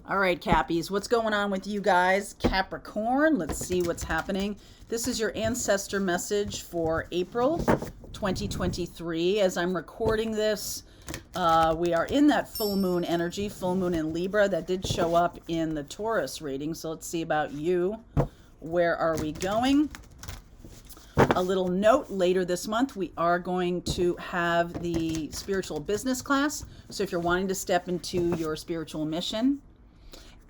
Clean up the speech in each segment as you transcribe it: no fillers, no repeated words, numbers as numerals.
All right, Cappies, what's going on with you guys? Capricorn, let's see what's happening. This is your ancestor message for April 2023. As I'm recording this, we are in that full moon energy, full moon in Libra that did show up in the Taurus reading. So let's see about you. Where are we going? A little note, later this month we are going to have the spiritual business class. So if you're wanting to step into your spiritual mission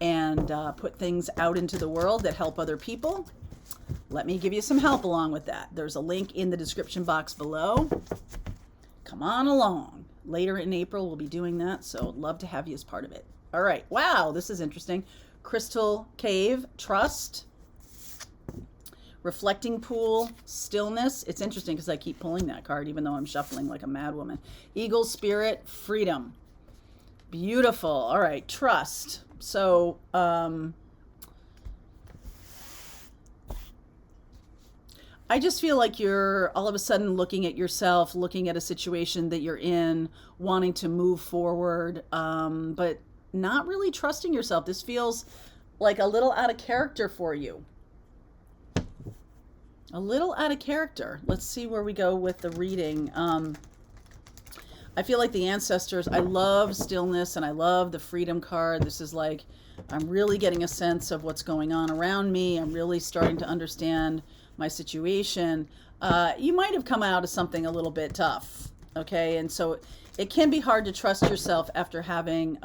and put things out into the world that help other people, let me give you some help along with that. There's a link in the description box below. Come on along. Later in April we'll be doing that, so I'd love to have you as part of it. All right, wow, this is interesting. Crystal Cave, Trust, Reflecting Pool, Stillness. It's interesting because I keep pulling that card even though I'm shuffling like a madwoman. Eagle Spirit, Freedom. Beautiful. All right, Trust. So, I just feel like you're all of a sudden looking at yourself, looking at a situation that you're in, wanting to move forward, but not really trusting yourself. This feels like a little out of character for you. A little out of character. Let's see where we go with the reading. I feel like the ancestors, I love stillness and I love the freedom card. This is like, I'm really getting a sense of what's going on around me. I'm really starting to understand my situation. You might have come out of something a little bit tough, okay? And so it can be hard to trust yourself after having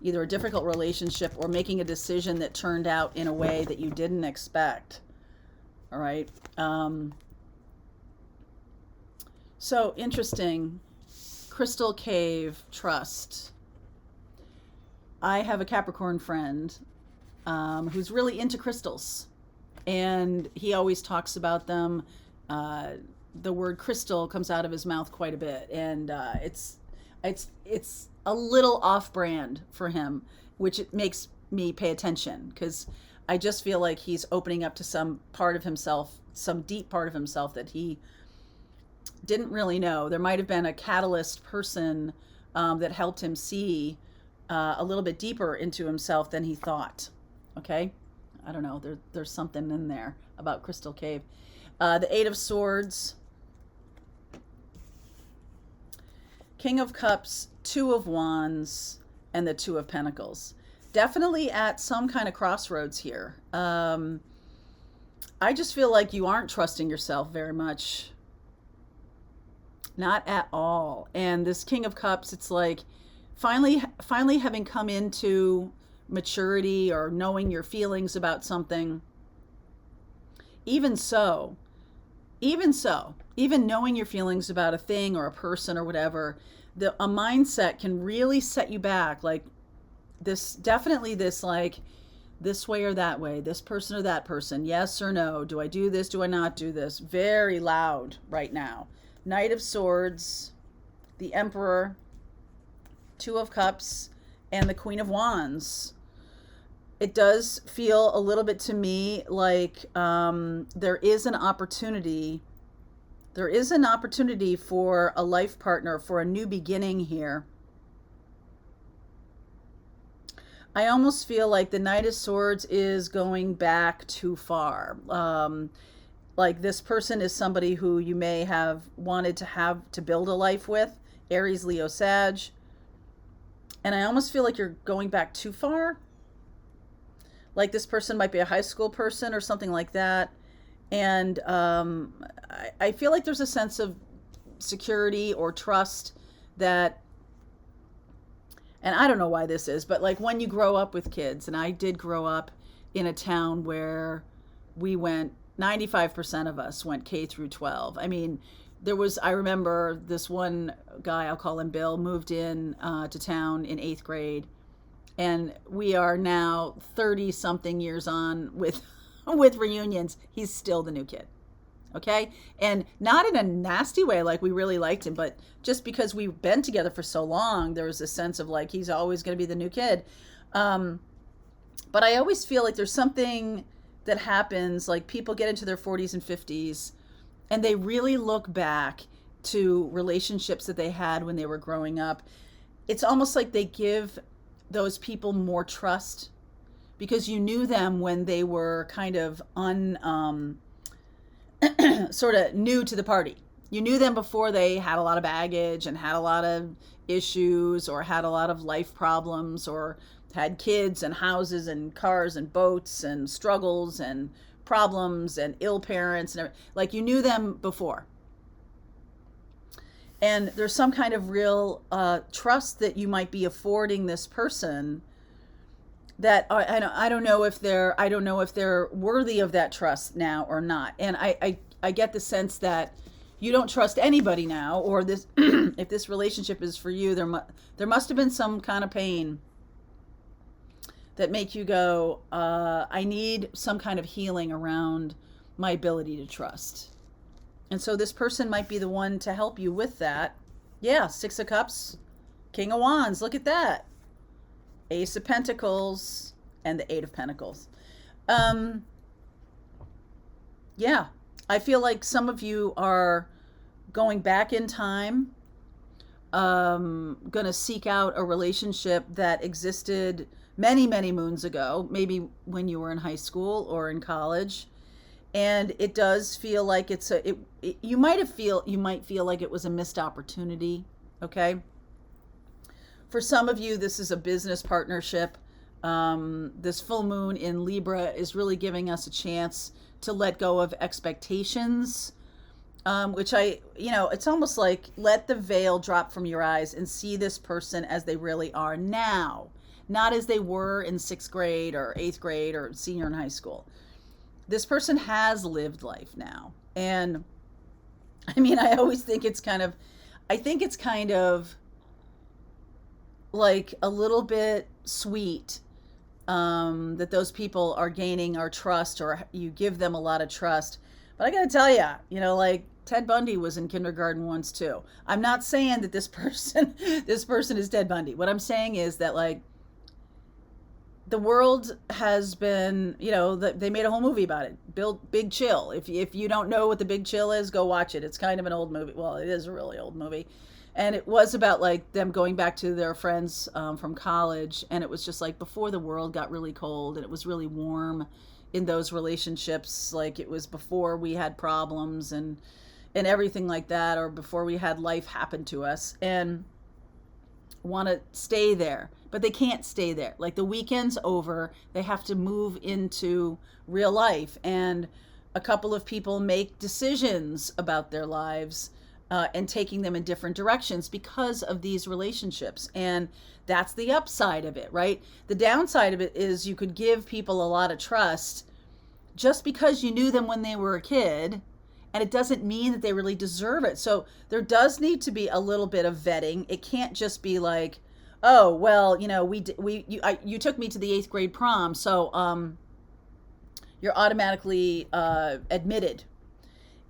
either a difficult relationship or making a decision that turned out in a way that you didn't expect, all right? So interesting. Crystal Cave, Trust. I have a Capricorn friend who's really into crystals, and he always talks about them. The word crystal comes out of his mouth quite a bit, and it's a little off-brand for him, which it makes me pay attention because I just feel like he's opening up to some part of himself, some deep part of himself that he didn't really know. There might have been a catalyst person that helped him see a little bit deeper into himself than he thought. Okay? I don't know. There's something in there about Crystal Cave. The Eight of Swords, King of Cups, Two of Wands, and the Two of Pentacles. Definitely at some kind of crossroads here. I just feel like you aren't trusting yourself very much. Not at all. And this King of Cups, it's like finally having come into maturity or knowing your feelings about something. Even knowing your feelings about a thing or a person or whatever, a mindset can really set you back. Like this, definitely this, like this way or that way, this person or that person, yes or no, do I do this, do I not do this? Very loud right now. Knight of Swords, the Emperor, Two of Cups, and the Queen of Wands. It does feel a little bit to me like there is an opportunity. There is an opportunity for a life partner, for a new beginning here. I almost feel like the Knight of Swords is going back too far. Like this person is somebody who you may have wanted to build a life with, Aries, Leo, Sag. And I almost feel like you're going back too far. Like this person might be a high school person or something like that. And I feel like there's a sense of security or trust that, and I don't know why this is, but like when you grow up with kids, and I did grow up in a town where we went 95% of us went K through 12. I mean, I remember this one guy, I'll call him Bill, moved in to town in 8th grade. And we are now 30 something years on with reunions. He's still the new kid. Okay. And not in a nasty way, like we really liked him, but just because we've been together for so long, there was a sense of like, he's always going to be the new kid. But I always feel like there's something that happens, like people get into their 40s and 50s and they really look back to relationships that they had when they were growing up. It's almost like they give those people more trust because you knew them when they were kind of sort of new to the party. You knew them before they had a lot of baggage and had a lot of issues or had a lot of life problems or had kids and houses and cars and boats and struggles and problems and ill parents and everything. Like you knew them before. And there's some kind of real trust that you might be affording this person that I don't know if they're worthy of that trust now or not. And I get the sense that you don't trust anybody now, or this if this relationship is for you, there must have been some kind of pain that make you go, I need some kind of healing around my ability to trust. And so this person might be the one to help you with that. Yeah, Six of Cups, King of Wands, look at that. Ace of Pentacles, and the Eight of Pentacles. Yeah, I feel like some of you are going back in time, going to seek out a relationship that existed many, many moons ago, maybe when you were in high school or in college. And it does feel like you might feel like it was a missed opportunity. Okay. For some of you, this is a business partnership. This full moon in Libra is really giving us a chance to let go of expectations, which it's almost like let the veil drop from your eyes and see this person as they really are now, not as they were in 6th grade or 8th grade or senior in high school. This person has lived life now. And I mean, I always think it's kind of like a little bit sweet that those people are gaining our trust, or you give them a lot of trust. But I gotta tell you, like Ted Bundy was in kindergarten once too. I'm not saying that this person is Ted Bundy. What I'm saying is that like the world has been, they made a whole movie about it. Big Chill. If you don't know what the Big Chill is, go watch it. It's kind of an old movie. Well, it is a really old movie. And it was about like them going back to their friends from college. And it was just like before the world got really cold and it was really warm in those relationships. Like it was before we had problems and everything like that, or before we had life happen to us and want to stay there, but they can't stay there. Like the weekend's over, they have to move into real life. And a couple of people make decisions about their lives and taking them in different directions because of these relationships. And that's the upside of it, right? The downside of it is you could give people a lot of trust just because you knew them when they were a kid, and it doesn't mean that they really deserve it. So there does need to be a little bit of vetting. It can't just be like, oh, well, you took me to the 8th grade prom, so you're automatically admitted.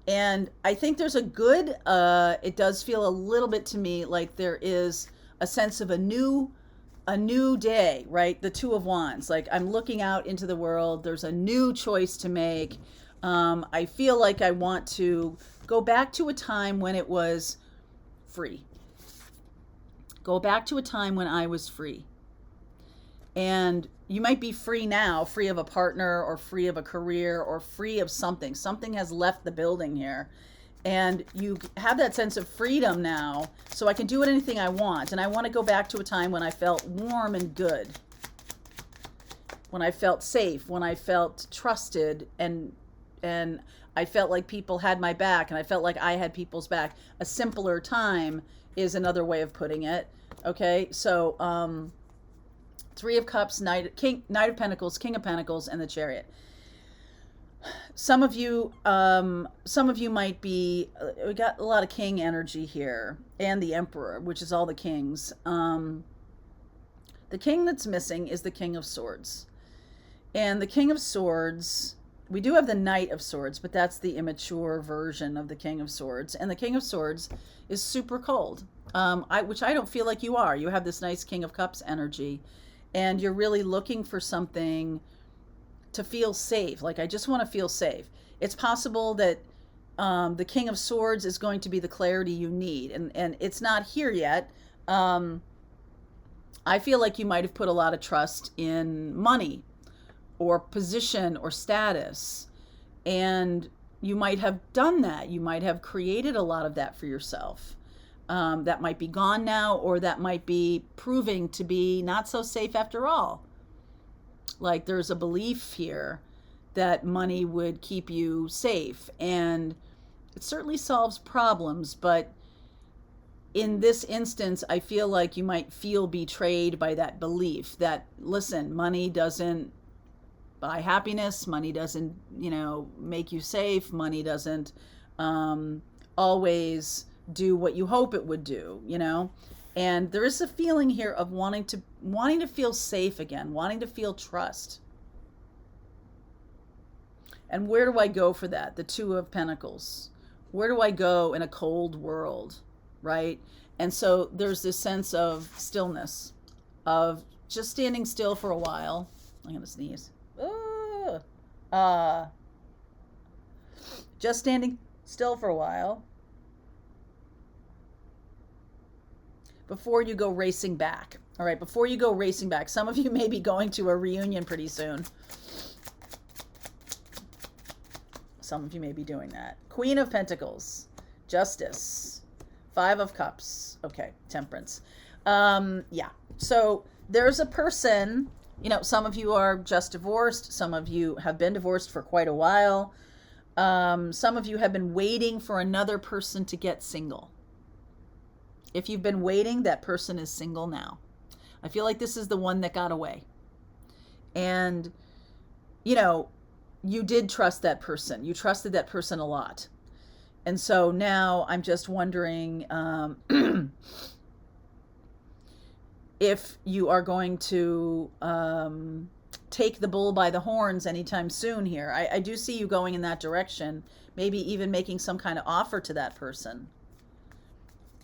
And I think there's a good, it does feel a little bit to me like there is a sense of a new day, right? The Two of Wands. Like I'm looking out into the world. There's a new choice to make. I feel like I want to go back to a time when it was free. Go back to a time when I was free. And you might be free now, free of a partner or free of a career or free of something. Something has left the building here. And you have that sense of freedom now, so I can do anything I want. And I want to go back to a time when I felt warm and good, when I felt safe, when I felt trusted, and I felt like people had my back, and I felt like I had people's back. A simpler time is another way of putting it. Okay, so Three of Cups, Knight of Pentacles, King of Pentacles, and the Chariot. Some of you might be, we got a lot of king energy here, and the Emperor, which is all the kings. The king that's missing is the King of Swords. And the King of Swords, we do have the Knight of Swords, but that's the immature version of the King of Swords. And the King of Swords is super cold, which I don't feel like you are. You have this nice King of Cups energy, and you're really looking for something to feel safe. Like, I just want to feel safe. It's possible that the King of Swords is going to be the clarity you need, and it's not here yet. I feel like you might have put a lot of trust in money or position or status. And you might have done that. You might have created a lot of that for yourself. That might be gone now, or that might be proving to be not so safe after all. Like there's a belief here that money would keep you safe. And it certainly solves problems, but in this instance, I feel like you might feel betrayed by that belief that, listen, money doesn't buy happiness, money doesn't, make you safe, money doesn't always do what you hope it would do. And there is a feeling here of wanting to feel safe again, wanting to feel trust. And where do I go for that? The Two of Pentacles. Where do I go in a cold world, right? And so there's this sense of stillness, of just standing still for a while. I'm going to sneeze. Just standing still for a while before you go racing back. All right, before you go racing back. Some of you may be going to a reunion pretty soon. Some of you may be doing that. Queen of Pentacles, Justice, Five of Cups. Okay, Temperance. Yeah. So there's a person, some of you are just divorced. Some of you have been divorced for quite a while. Some of you have been waiting for another person to get single. If you've been waiting, that person is single now. I feel like this is the one that got away. And, you did trust that person. You trusted that person a lot. And so now I'm just wondering if you are going to take the bull by the horns anytime soon here. I do see you going in that direction, maybe even making some kind of offer to that person.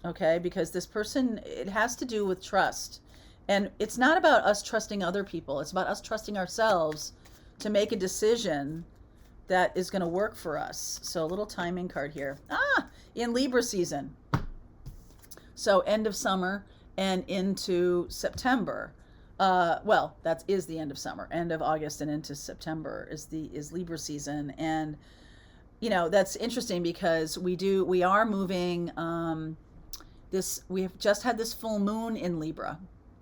Okay, because this person, it has to do with trust. And it's not about us trusting other people. It's about us trusting ourselves to make a decision that is going to work for us. So a little timing card here. In Libra season. So end of summer and into September. Well, that is the end of summer. End of August and into September is Libra season. And that's interesting because we are moving we have just had this full moon in Libra.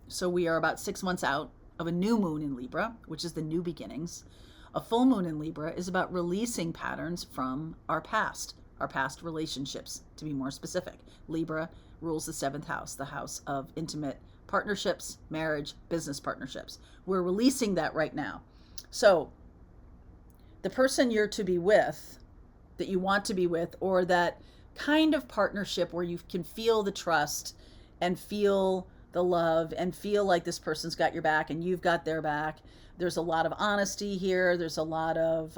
So we are about 6 months out of a new moon in Libra, which is the new beginnings. A full moon in Libra is about releasing patterns from our past relationships, to be more specific. Libra rules the 7th house, the house of intimate partnerships, marriage, business partnerships. We're releasing that right now. So the person you're to be with, that you want to be with, or that kind of partnership where you can feel the trust and feel the love and feel like this person's got your back and you've got their back. There's a lot of honesty here. There's a lot of,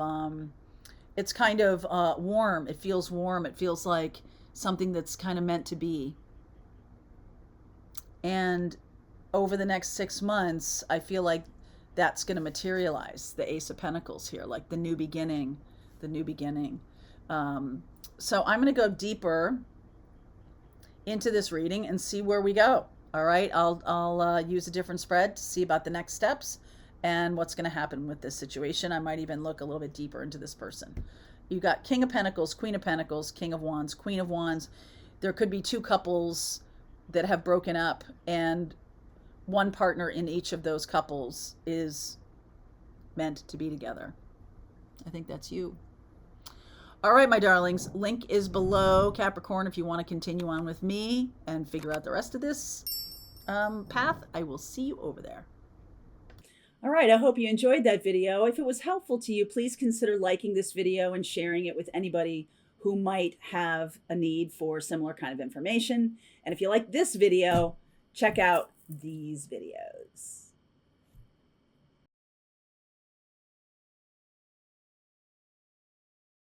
it's kind of warm. It feels warm. It feels like something that's kind of meant to be. And over the next 6 months, I feel like that's going to materialize. The Ace of Pentacles here, like the new beginning. So I'm going to go deeper into this reading and see where we go. All right, I'll use a different spread to see about the next steps and what's going to happen with this situation. I might even look a little bit deeper into this person. You've got King of Pentacles, Queen of Pentacles, King of Wands, Queen of Wands. There could be 2 couples that have broken up, and one partner in each of those couples is meant to be together. I think that's you. All right, my darlings, link is below, Capricorn, if you want to continue on with me and figure out the rest of this path. I will see you over there. All right, I hope you enjoyed that video. If it was helpful to you, please consider liking this video and sharing it with anybody who might have a need for similar kind of information. And if you like this video, check out these videos.